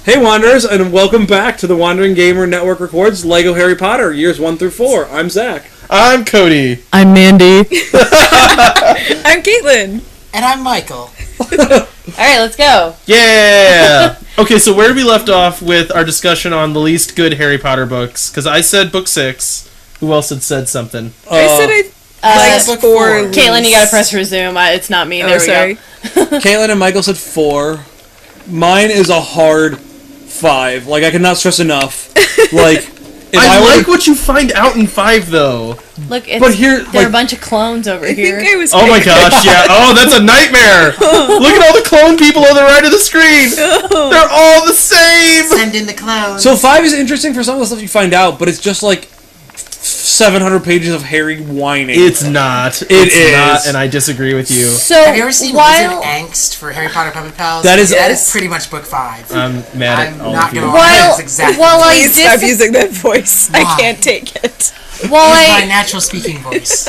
Hey Wanderers, and welcome back to the Wandering Gamer Network Records LEGO Harry Potter, years 1 through 4. I'm Zach. I'm Cody. I'm Mandy. I'm Caitlin. And I'm Michael. Alright, let's go. Yeah! Okay, so where did we left off with our discussion on the least good Harry Potter books? Because I said book 6. Who else had said something? I said book 4. Caitlin, you gotta press resume. It's not me. There we sorry. go. Caitlin and Michael said 4. Mine is a hard 5. Like, I cannot stress enough. Like, I like what you find out in 5, though. Look, it's, But here, there are a bunch of clones over here. I think I was Oh my gosh, yeah. Oh, that's a nightmare. Look at all the clone people on the right of the screen. They're all the same. Send in the clowns. So 5 is interesting for some of the stuff you find out, but it's just like 700 pages of Harry whining. It's not. It It's is. not, and I disagree with you. So, Have you ever seen while... Wizard Angst for Harry Potter Puppet Pals? That is- that is pretty much book 5. I'm mad I'm at all not of you. gonna lie. While, That's exactly while I Please stop using that voice. Why? I can't take it. while Use my I natural speaking voice.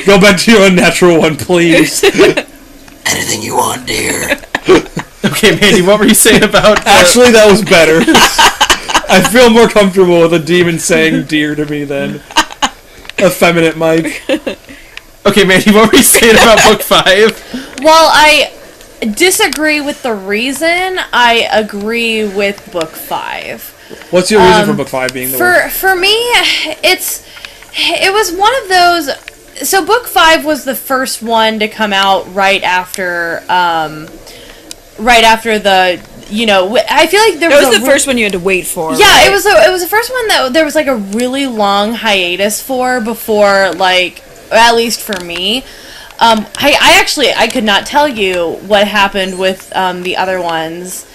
Go back to your unnatural one, please. Anything you want, dear. Okay, Mandy, what were you saying about... Actually, that was better. I feel more comfortable with a demon saying dear to me than effeminate Mike. Okay, Mandy, what were you saying about book 5? while I disagree with the reason, I agree with book 5. What's your reason for book 5 being the worst? For me, it was one of those. So book 5 was the first one to come out right after the. You know, I feel like there That was was the first one you had to wait for. Yeah, right? it was the first one that there was like a really long hiatus for before, like, at least for me. I could not tell you what happened with the other ones.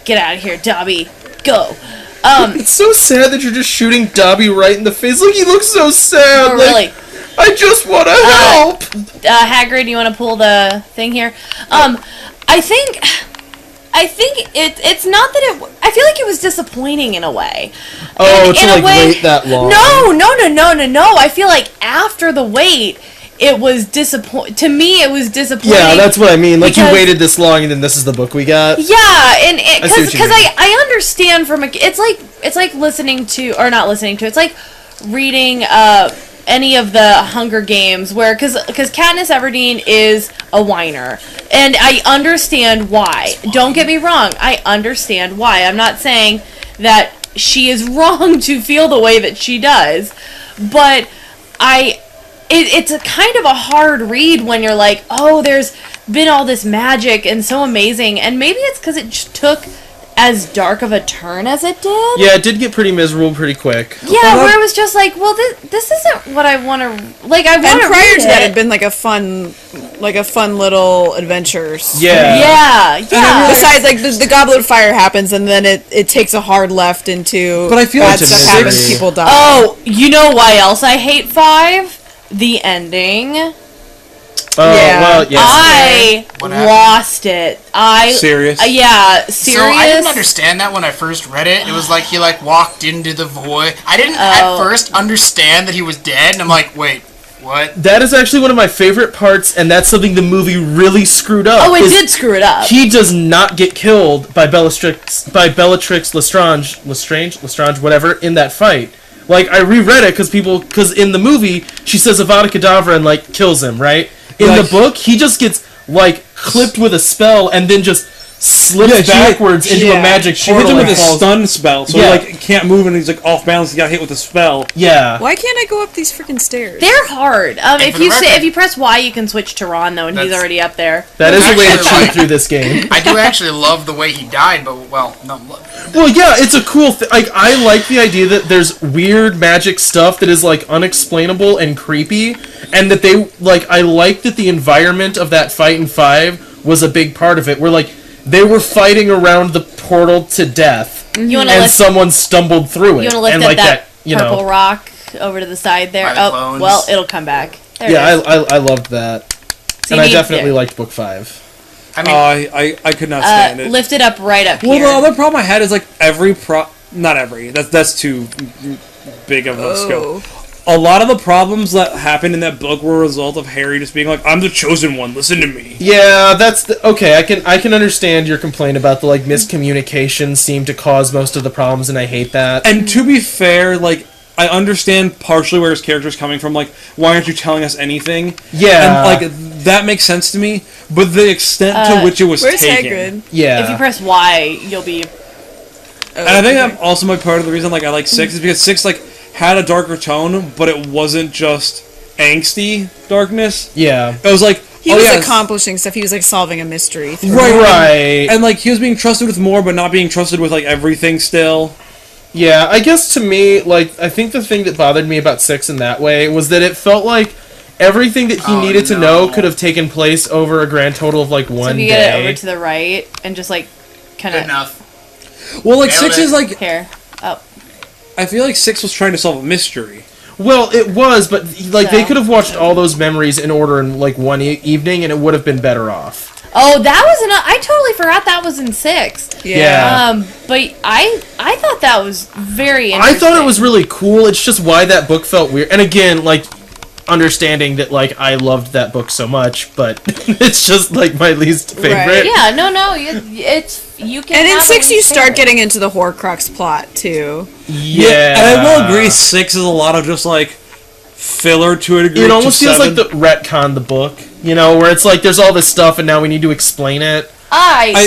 Get out of here, Dobby. Go. It's so sad that you're just shooting Dobby right in the face. Look, he looks so sad. Oh, like, really? I just want to help. Hagrid, you want to pull the thing here? I think it's not that it. I feel like it was disappointing in a way. Oh, And to in a like way- wait that long. No. I feel like after the wait, it was To me, it was disappointing. Yeah, that's what I mean. Like, because- you waited this long, and then this is the book we got. Yeah, and I see what you because mean. I understand from it's like listening to, or not listening to. It's like reading any of the Hunger Games where because Katniss Everdeen is a whiner, and I understand why. Don't get me wrong, I understand why. I'm not saying that she is wrong to feel the way that she does, but it's a kind of a hard read when you're like, oh, there's been all this magic and so amazing, and maybe it's because it just took as dark of a turn as it did. Yeah, it did get pretty miserable pretty quick. Yeah, where it was just like, well, this isn't what I want to like. I want And to prior read to that, it. had been like a fun little adventures. Yeah. Yeah. Besides, like the Goblet of Fire happens, and then it takes a hard left into. But I feel bad like stuff six- happens. People die. Oh, you know why else I hate 5? The ending. Oh, Yeah. well, yes. I What happened? lost it. Serious? Yeah, serious. So I didn't understand that when I first read it. It was like he like walked into the void. I didn't Oh. at first understand that he was dead, and I'm like, wait, what? That is actually one of my favorite parts, and that's something the movie really screwed up. Oh, it is did screw it up. He does not get killed by Bellatrix Lestrange, whatever, in that fight. Like, I reread it because in the movie, she says Avada Kedavra and, like, kills him, right? In Like- the book, he just gets, like, clipped with a spell and then just slips Yeah, she- backwards into a yeah. magic She portal hit him with and a falls. stun spell, so Yeah. he like can't move and he's like off balance. He got hit with a spell. Yeah. Why can't I go up these freaking stairs? They're hard. If for the you record- if you press Y, you can swich to Ron though, and he's That's- already up there. That is a way to Actually, cheat like- through this game. I do actually love the way he died, but well, no. Well, yeah, it's a cool thing. Like, I like the idea that there's weird magic stuff that is, like, unexplainable and creepy, and that they, like, I like that the environment of that fight in 5 was a big part of it, where, like, they were fighting around the portal to death, You want to and lift? someone stumbled through it. You want to lift and, up like, that you purple know. rock over to the side there? By the Oh, clones. well, it'll come back. There Yeah, it is. I loved that. So And you I need- definitely there. liked book 5. I mean, I could not stand it. Lift it up right up Well, here. the other problem I had is like not every. That's too big of a scope. a lot of the problems that happened in that book were a result of Harry just being like, "I'm the chosen one. Listen to me." Yeah, that's okay. I can understand your complaint about the miscommunication seemed to cause most of the problems, and I hate that. And to be fair, I understand partially where his character is coming from. Why aren't you telling us anything? Yeah, and that makes sense to me. But the extent to which it was Where's taken, Hagrid? yeah. If you press Y, you'll be. and I think that also my part of the reason I like 6 is because 6 had a darker tone, but it wasn't just angsty darkness. Yeah. It was He was accomplishing stuff. He was solving a mystery. Right. And he was being trusted with more, but not being trusted with everything still. Yeah, I guess to me, I think the thing that bothered me about 6 in that way was that it felt like everything that he needed to know could have taken place over a grand total of 1 day. So if you get it over to the right and just kind Good of enough. Well, 6 is here. Oh. I feel like 6 was trying to solve a mystery. Well, it was, but they could have watched all those memories in order in one evening, and it would have been better off. Oh, that was I totally forgot that was in 6. Yeah. But I thought that was very interesting. I thought it was really cool. It's just why that book felt weird. And again, understanding that I loved that book so much, but it's just my least favorite. Right. Yeah, no, you can. And in have 6 a you start favorite. getting into the Horcrux plot too. Yeah. And I will agree, 6 is a lot of just filler to a degree. It almost feels 7. like the retcon the book, where it's there's all this stuff and now we need to explain it.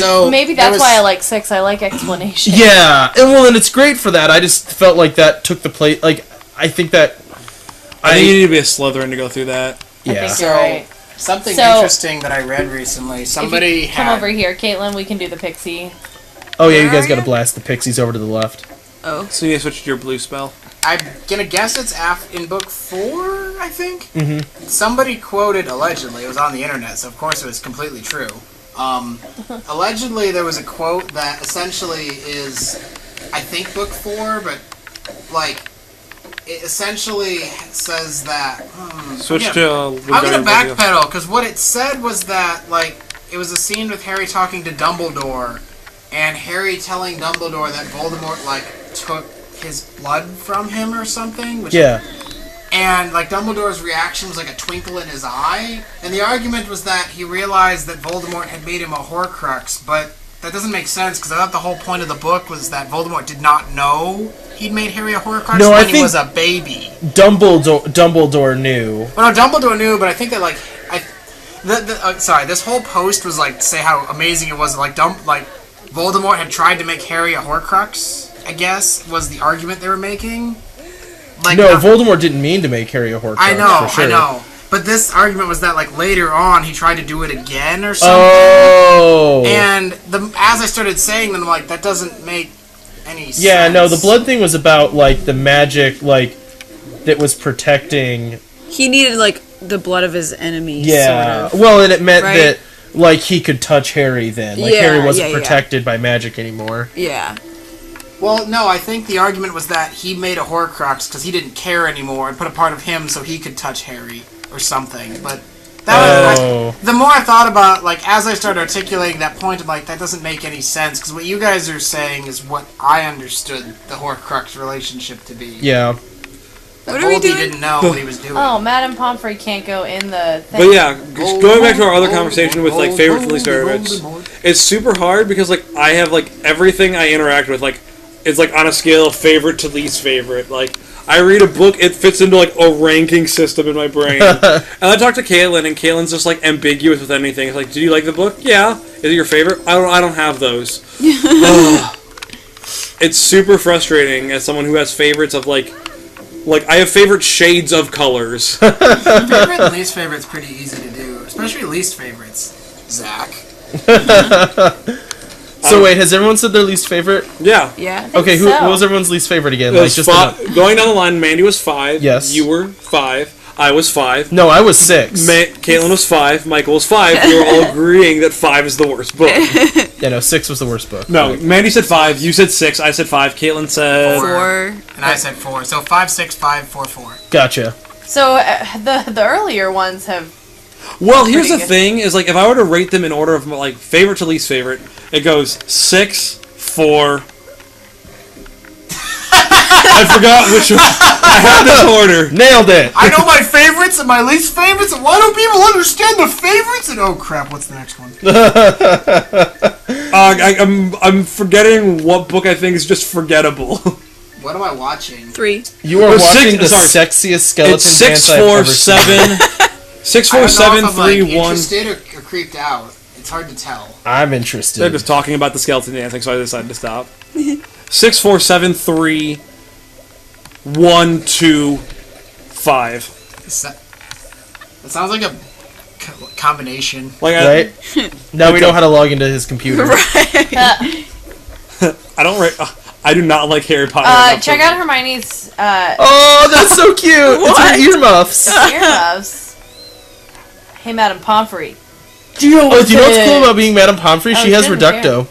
So, maybe that's why I like 6. I like explanation. Yeah, and it's great for that. I just felt like that took the place. I think that. I think you need to be a Slytherin to go through that. I Yeah. think you're right. Something So- interesting that I read recently. Somebody Come had over here, Caitlin. We can do the pixie. Oh yeah, you guys Are got to you? blast the pixies over to the left. So you switch to your blue spell. I'm gonna guess it's in book 4, I think. Mhm. Somebody quoted allegedly. It was on the internet, so of course it was completely true. Allegedly, there was a quote that essentially is, I think, book 4, but it essentially says that. Switch yeah. to. I'm gonna backpedal because what it said was that it was a scene with Harry talking to Dumbledore, and Harry telling Dumbledore that Voldemort took his blood from him or something. Yeah. And Dumbledore's reaction was a twinkle in his eye, and the argument was that he realized that Voldemort had made him a Horcrux, but that doesn't make sense because I thought the whole point of the book was that Voldemort did not know he'd made Harry a Horcrux No, I when he think- was a baby. Dumbledore knew. Well, no, Dumbledore knew, but I think that sorry, this whole post was to say how amazing it was. Voldemort had tried to make Harry a Horcrux. I guess was the argument they were making. Voldemort didn't mean to make Harry a Horcrux. I know, for sure. I know. But this argument was that later on he tried to do it again or something. Oh. And as I started saying them, that doesn't make any sense. Yeah, no, the blood thing was about the magic that was protecting. He needed the blood of his enemies. Yeah. Sort of. Well, and it meant Right? that he could touch Harry then. Yeah, Harry wasn't yeah. protected by magic anymore. Yeah. Well, no, I think the argument was that he made a Horcrux because he didn't care anymore and put a part of him so he could touch Harry or something. But the more I thought about, as I started articulating that point, I'm that doesn't make any sense because what you guys are saying is what I understood the Horcrux relationship to be. Yeah. That What are we Voldy doing? didn't know what he was doing. Oh, Madame Pomfrey can't go in the thing. But yeah, going back to our other conversation with favorites and least favorites, it's super hard because I have everything I interact with it's on a scale of favorite to least favorite. I read a book, it fits into a ranking system in my brain. And I talk to Caitlin, and Caitlin's just ambiguous with anything. It's did you like the book? Yeah. Is it your favorite? I don't have those. Ugh. It's super frustrating as someone who has favorites of I have favorite shades of colors. Favorite and least favorite's pretty easy to do, especially least favorites. Zach. So wait, has everyone said their least favorite? Yeah. Yeah. Okay, so. what was everyone's least favorite again? It was just going down the line, Mandy was 5. Yes. You were 5. I was 5. No, I was 6. Caitlin was 5. Michael was 5. We were all agreeing that 5 is the worst book. Yeah, no, 6 was the worst book. No, Mandy said 5. You said 6. I said 5. Caitlin said 4. And I said 4. So 5, 6, 5, 4, 4. Gotcha. So the earlier ones have. Well, here's the Pretty good. thing: is if I were to rate them in order of favorite to least favorite, it goes 6, 4. I forgot which one. I had this order. Nailed it. I know my favorites and my least favorites, and why don't people understand the favorites? And oh crap, what's the next one? I'm forgetting what book I think is just forgettable. What am I watching? 3. You are Well, watching six- the sorry. sexiest skeleton It's dance I've ever seen. 6 I 4 don't know 7 if I'm 3 like, 1. interested or creeped out. It's hard to tell. I'm They're interested. just talking about the skeleton dancing, so I decided to stop. 6 4 7 3 1 2 5. That sounds like a combination. Like Right? Now we know how to log into his computer. I don't. I do not like Harry Potter. enough Check to- out Hermione's Oh, that's so cute! It's her earmuffs. earmuffs. Hey, Madame Pomfrey. Oh, do you know what's cool about being Madame Pomfrey? She has good, Reducto.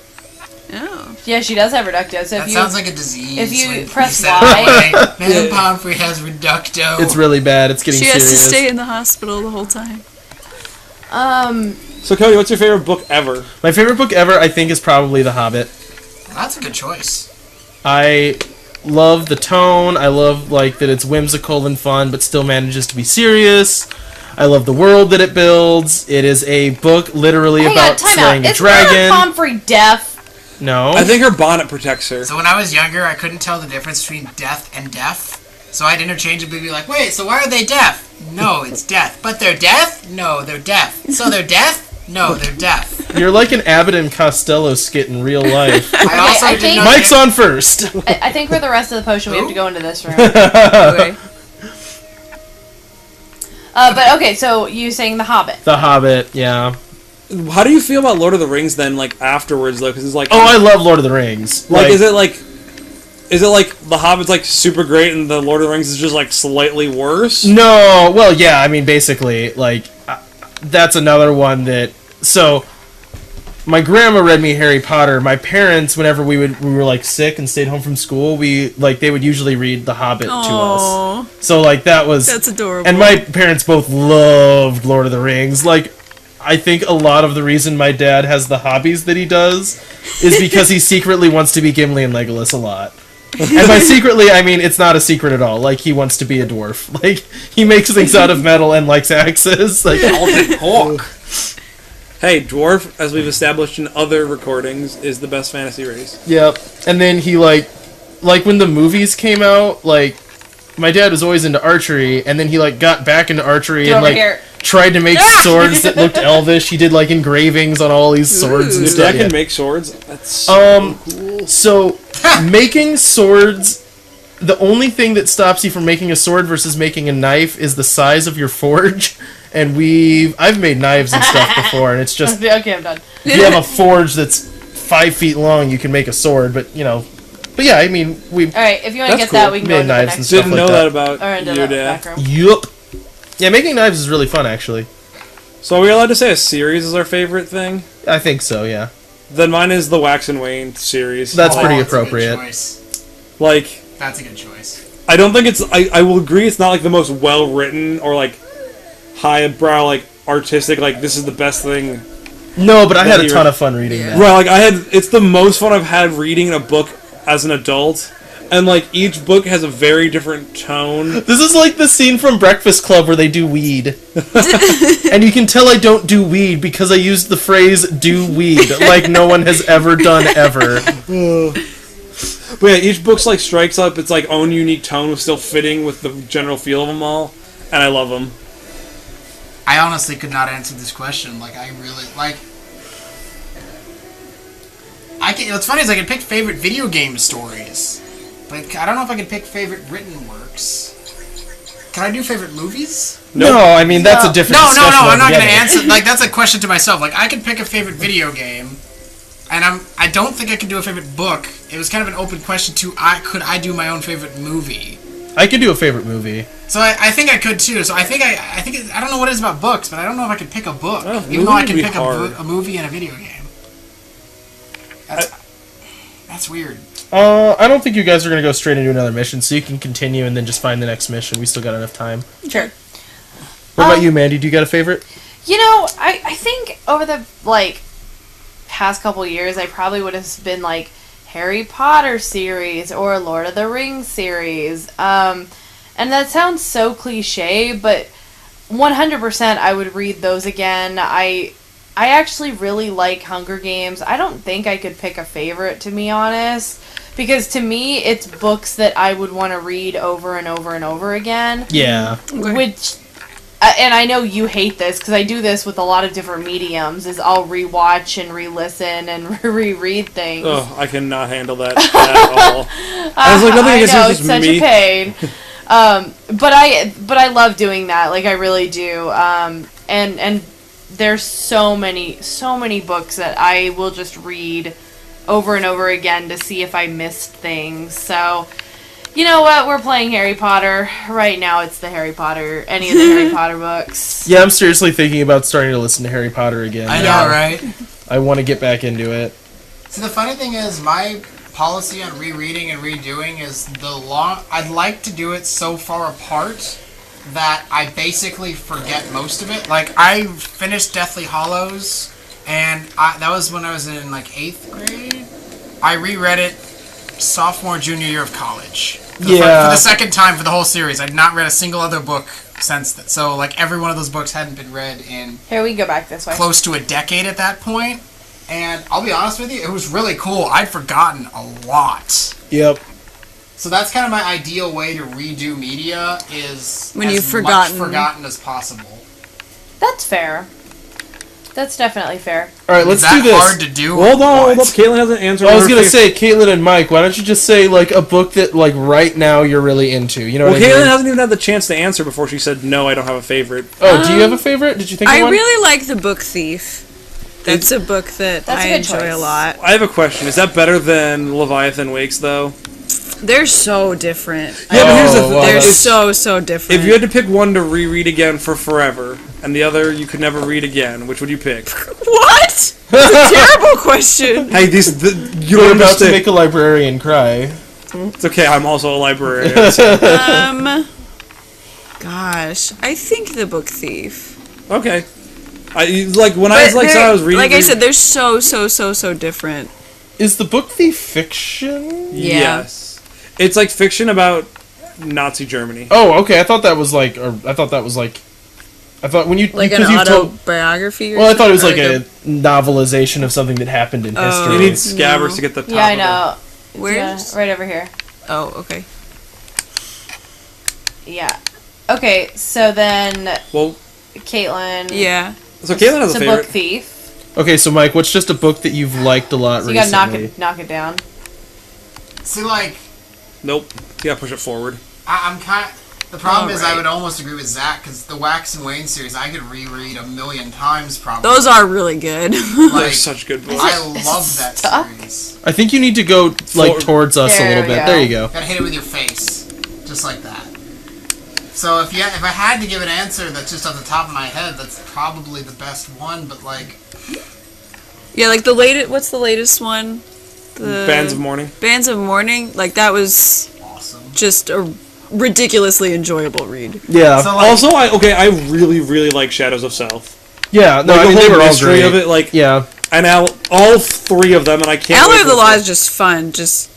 Oh. Yeah, she does have reducto. So That if sounds you like a disease. if you when press said it Y- that way. Madame Pomfrey has reducto. It's really bad. It's getting She has serious. to stay in the hospital the whole time. So Cody, what's your favorite book ever? My favorite book ever, I think, is probably The Hobbit. That's a good choice. I love the tone. I love that it's whimsical and fun, but still manages to be serious. I love the world that it builds. It is a book literally hang about on, time slaying out. a Is Madame dragon. Pomfrey deaf? No, I think her bonnet protects her. So when I was younger, I couldn't tell the difference between deaf and deaf. So I'd interchangeably be like, wait, so why are they deaf? No, it's death. But they're deaf? No, they're deaf. So they're deaf? No, they're deaf. you're like an Abbott and Costello skit in real life. I also I didn't think- know Mike's on first. I think for the rest of the potion we have to go into this room. Okay. But okay, so you saying The Hobbit. The Hobbit, yeah. How do you feel about Lord of the Rings then? Like afterwards though, because it's like Oh, I love Lord of the Rings. like is it like The Hobbit's like super great and the Lord of the Rings is just like slightly worse? No, well, yeah, I mean, basically, that's another one that... So, my grandma read me Harry Potter. My parents, whenever we were, like, sick and stayed home from school, they would usually read The Hobbit to us. Aww. So, that was... That's adorable. And my parents both loved Lord of the Rings. I think a lot of the reason my dad has the hobbies that he does is because he secretly wants to be Gimli and Legolas a lot. And by secretly, I mean it's not a secret at all. He wants to be a dwarf. He makes things out of metal and likes axes. Alden Hawk. Hey, dwarf, as we've established in other recordings, is the best fantasy race. Yep. And then he when the movies came out, my dad was always into archery, and then he got back into archery Get and over here. tried to make swords that looked elvish. He did engravings on all these swords and Your stuff. dad Yeah. can make swords. That's so cool. So, making swords, the only thing that stops you from making a sword versus making a knife is the size of your forge. And I've made knives and stuff before, and it's just, Okay, I'm done. if you have a forge that's 5 feet long, you can make a sword, but yeah, I mean, All right, if you want to That's get that, cool. we can Made go into the knives and next stuff Didn't room. know like that that. about Or into your the dad. back room. Yup. Yeah, making knives is really fun, actually. So are we allowed to say a series is our favorite thing? I think so, yeah. Then mine is the Wax and Wayne series. That's pretty a good appropriate. choice. That's a good choice. I don't think it's. I will agree. It's not the most well written or highbrow artistic. This is the best thing. No, but I had a That ton you- of fun reading that. Right. It's the most fun I've had reading a book as an adult, and each book has a very different tone. This is like the scene from Breakfast Club where they do weed. And you can tell I don't do weed because I used the phrase do weed like no one has ever done ever. But yeah, each book strikes up its own unique tone, with still fitting with the general feel of them all, and I love them. I honestly could not answer this question. I really what's funny is I can pick favorite video game stories, but I don't know if I can pick favorite written works. Can I do favorite movies? Nope. No, I mean that's a different No, discussion I'm not going to altogether. answer. That's a question to myself. I can pick a favorite video game, and I don't think I can do a favorite book. It was kind of an open question to could I do my own favorite movie? I could do a favorite movie. So I think I could too. So I think I don't know what it is about books, but I don't know if I could pick a book, Oh, even though I movie can would be pick hard. a movie and a video game. That's weird. I don't think you guys are going to go straight into another mission, so you can continue and then just find the next mission. We still got enough time. Sure. What about you, Mandy? Do you got a favorite? I think over the past couple years, I probably would have been Harry Potter series or Lord of the Rings series. And that sounds so cliche, but 100% I would read those again. I actually really like Hunger Games. I don't think I could pick a favorite, to be honest, because to me it's books that I would want to read over and over and over again. Yeah. Which, and I know you hate this because I do this with a lot of different mediums, is I'll rewatch and re-listen and reread things. Oh, I cannot handle that at all. I was like, nothing I against know, you, it's just such me. a pain. But I love doing that. Like, I really do. And there's so many books that I will just read over and over again to see if I missed things. So, you know what? We're playing Harry Potter. Right now it's the Harry Potter, any of the Harry Potter books. Yeah, I'm seriously thinking about starting to listen to Harry Potter again. I know, right? I want to get back into it. So the funny thing is, my policy on rereading and redoing is I'd like to do it so far apart that I basically forget most of it. Like, I finished Deathly Hallows, and that was when I was in, like, 8th grade. I reread it sophomore, junior year of college. For the second time for the whole series. I'd not read a single other book since then. So, like, every one of those books hadn't been read in Here, we go back this way. close to a decade at that point. And I'll be honest with you, it was really cool. I'd forgotten a lot. Yep. So that's kind of my ideal way to redo media, is When as you've forgotten. much forgotten as possible. That's fair. That's definitely fair. All right, let's Is that do this. hard to do? Hold on, hold What? up. Caitlin hasn't answered. I was her gonna favorite- say, Caitlin and Mike, why don't you just say like a book that like right now you're really into? You know Well, what I Caitlin mean? hasn't even had the chance to answer before she said, no, I don't have a favorite. Oh, do you have a favorite? Did you think of I one? really like The Book Thief. That's a book that That's a I good enjoy choice. a lot. I have a question. Is that better than Leviathan Wakes, though? They're so different. Yeah, but here's the thing. well, They're that's- so different. If you had to pick one to reread again for forever, and the other you could never read again, which would you pick? What? That's a terrible question. Hey, you You're don't about to understand. make a librarian cry. It's okay, I'm also a librarian. Gosh, I think The Book Thief. Okay. I when I was But I was they're- reading. like I said, they're so different. Is the book Thief fiction? Yeah. Yes. It's like fiction about Nazi Germany. Oh, okay. I thought when you Like an because you told. autobiography or Well, I thought it was something? like a novelization of something that happened in history. You need scabbers to get the top Yeah, I of know. Where? Yeah, right over here. Oh, okay. Yeah. Okay, so then it. Well, Caitlin. Yeah. so Caitlin has It's a a favorite. book thief. Okay, so Mike, what's just a book that you've liked a lot So you gotta recently? knock it down. See, like, Nope. You gotta push it forward. I'm kind. The problem is, I Alright. would almost agree with Zach, because the Wax and Wayne series I could reread 1,000,000 times probably. Those are really good. They're like, such good books. I Is it love that stuck? series. I think you need to go like Forward. towards us a There little we bit. go. There you go. Gotta hit it with your face, just like that. So if I had to give an answer that's just off the top of my head, that's probably the best one. But like, Yeah, like the latest. What's the latest one? The Bands of Mourning. Bands of Mourning. Like that was awesome. just a ridiculously enjoyable read. Yeah. So like, Also, I really like Shadows of Self. Yeah. No, Like, I mean the they whole were all mystery great. of it, like, Yeah. and now all three of them, and I can't. Ally wait of the for Law the- is just fun. Just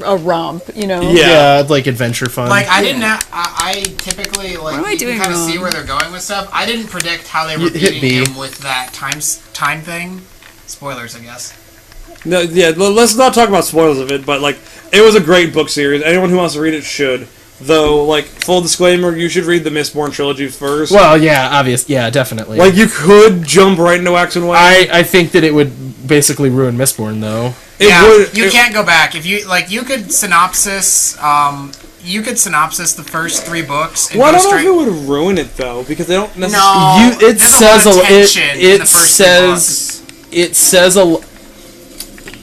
a romp, you know. Yeah. Yeah, like adventure fun. like I didn't. I typically like. What am I you doing can kind of wrong? see where they're going with stuff. I didn't predict how they were You hit beating B. him with that time thing. Spoilers, I guess. No, yeah, let's not talk about spoilers of it, but like it was a great book series. Anyone who wants to read it should. Though, like, full disclaimer, you should read the Mistborn trilogy first. well, yeah, obvious. Yeah, definitely. Like, you could jump right into Wax and Wayne. I think that it would basically ruin Mistborn though. You can't go back if you like. You could synopsis. You could synopsis the first 3 books. And Well, I go don't know if straight. it would ruin it though, because they don't necessarily. No, It there's says a lot of it tension in the it first 3 says books. it says a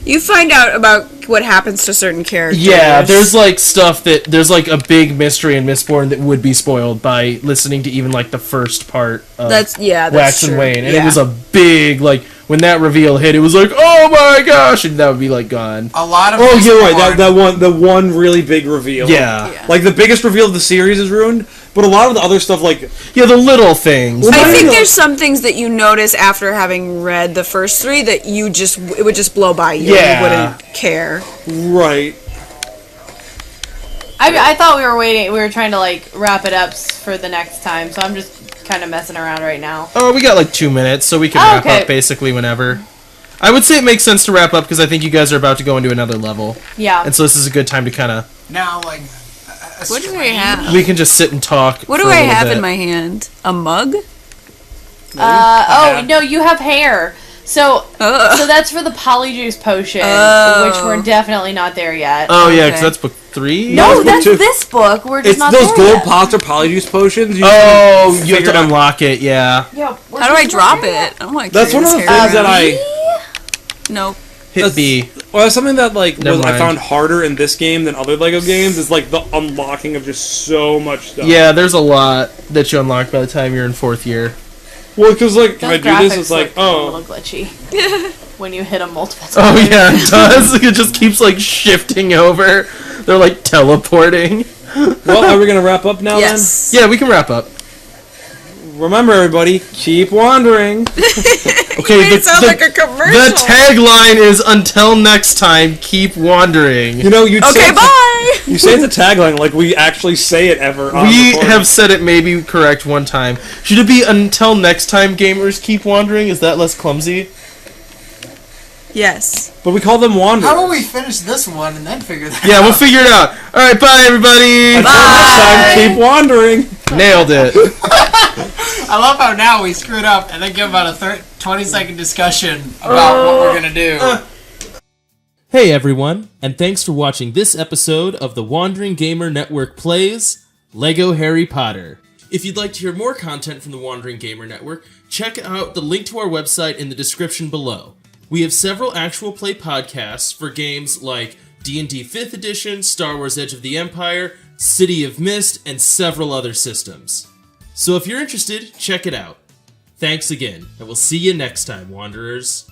You find out about what happens to certain characters. yeah. There's like stuff that there's like a big mystery in Mistborn that would be spoiled by listening to even like the first part of That's Wax true. and Wayne, and Yeah. it was a big like when that reveal hit, it was like, oh my gosh, and that would be like gone. A lot of Oh, this you're right. porn- The one really big reveal. Yeah. Like the biggest reveal of the series is ruined, but a lot of the other stuff, like Yeah, the little things. I think Mario- there's some things that you notice after having read the first 3 that it would just blow by you. Yeah. You wouldn't care. right. I thought we were trying to like wrap it up for the next time, so I'm just kind of messing around right now. Oh, we got like 2 minutes, so we can wrap okay. up basically whenever. I would say it makes sense to wrap up because I think you guys are about to go into another level, Yeah. and so this is a good time to kind of. Now, like, What do I have? We can just sit and talk. What do for a I little have bit. in my hand? A mug? No, you have hair. So that's for the Polyjuice potion, which we're definitely not there yet. Oh yeah, Okay. because that's book 3. No, book that's 2. this book. We're just It's not those there gold yet. pots or polyjuice potions. Oh, you have figure to out- unlock it. Yeah. Yeah, we're How do I just not drop there it? yet. I don't want to That's one of the things that I. Nope. Hit B. Well, that's something that like Never I mind. found harder in this game than other Lego games is like the unlocking of just so much stuff. Yeah, there's a lot that you unlock by the time you're in 4th year. Well, because like if Those I do this, graphics it's like look a oh, little glitchy when you hit them multiple times. Oh yeah, it does. It just keeps like shifting over. They're like teleporting. well, are we gonna wrap up now? Yes. Yeah, we can wrap up. Then remember, everybody, keep wandering. Okay, It sounds like a commercial. the tagline is "Until next time, keep wandering." You know, you Okay, bye. You say the tagline like we actually say it ever. On We recording. have said it maybe correct one time. Should it be "Until next time, gamers keep wandering"? Is that less clumsy? Yes. but we call them wanderers. How about we finish this one and then figure that Yeah, out? we'll figure it out. All right, bye everybody. Until next time, keep wandering. Nailed it. I love how now we screwed up and then give about a 20-second discussion about what we're gonna do. Hey everyone, and thanks for watching this episode of the Wandering Gamer Network Plays Lego Harry Potter. If you'd like to hear more content from the Wandering Gamer Network, check out the link to our website in the description below. We have several actual play podcasts for games like D&D 5th Edition, Star Wars Edge of the Empire, City of Mist, and several other systems. So if you're interested, check it out. Thanks again, and we'll see you next time, Wanderers.